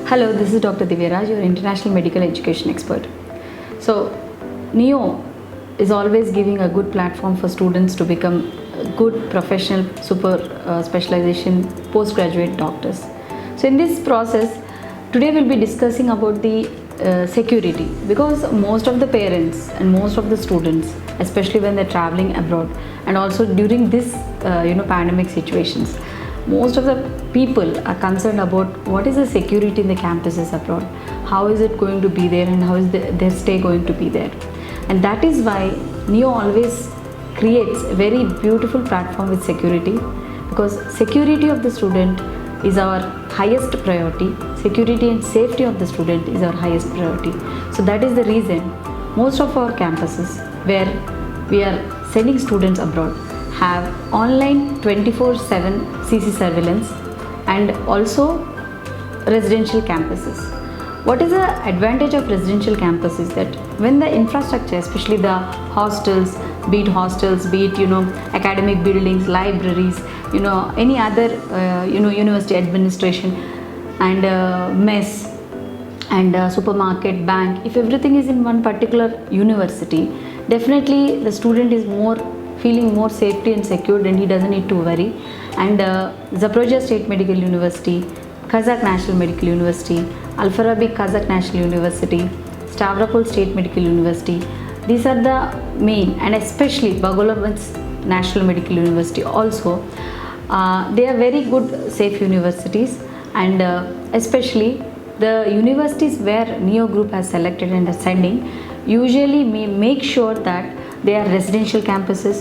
Hello, this is Dr. Divyaraj, your international medical education expert. So, NEO is always giving a good platform for students to become good professional super specialization postgraduate doctors. So, in this process, today we'll be discussing about the security, because most of the parents and most of the students, especially when they're traveling abroad and also during this pandemic situations, most of the people are concerned about what is the security in the campuses abroad, how is it going to be there, and how is their stay going to be there. And that is why NEO always creates a very beautiful platform with security, because security of the student is our highest priority. Security and safety of the student is our highest priority. So that is the reason most of our campuses where we are sending students abroad have online 24/7 CC surveillance and also residential campuses. What is the advantage of residential campus is that when the infrastructure, especially the hostels, be it academic buildings, libraries, any other university administration and mess and supermarket, bank, if everything is in one particular university, definitely the student is feeling more safety and secured, and he doesn't need to worry. And Zaporozhye State Medical University, Kazakh National Medical University, Al-Farabi Kazakh National University, Stavropol State Medical University, these are the main, and especially Bogolabans National Medical University also, they are very good safe universities. And especially the universities where NEO Group has selected and are sending, usually make sure that they are residential campuses,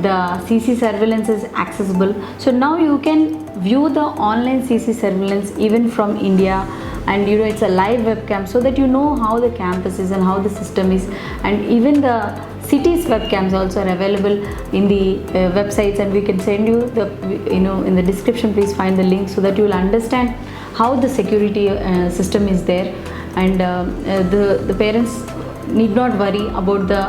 the CC surveillance is accessible. So now you can view the online CC surveillance even from India, and it's a live webcam, so that you know how the campus is and how the system is. And even the cities webcams also are available in the websites, and we can send you the in the description. Please find the link so that you will understand how the security system is there. And the parents need not worry about the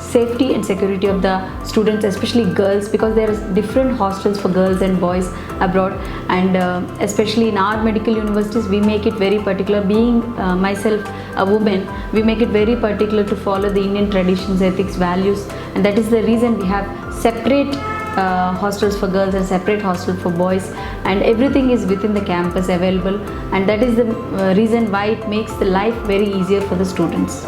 safety and security of the students, especially girls, because there is different hostels for girls and boys abroad. And especially in our medical universities, we make it very particular. Being myself a woman, we make it very particular to follow the Indian traditions, ethics, values, and that is the reason we have separate hostels for girls and separate hostel for boys, and everything is within the campus available. And that is the reason why it makes the life very easier for the students.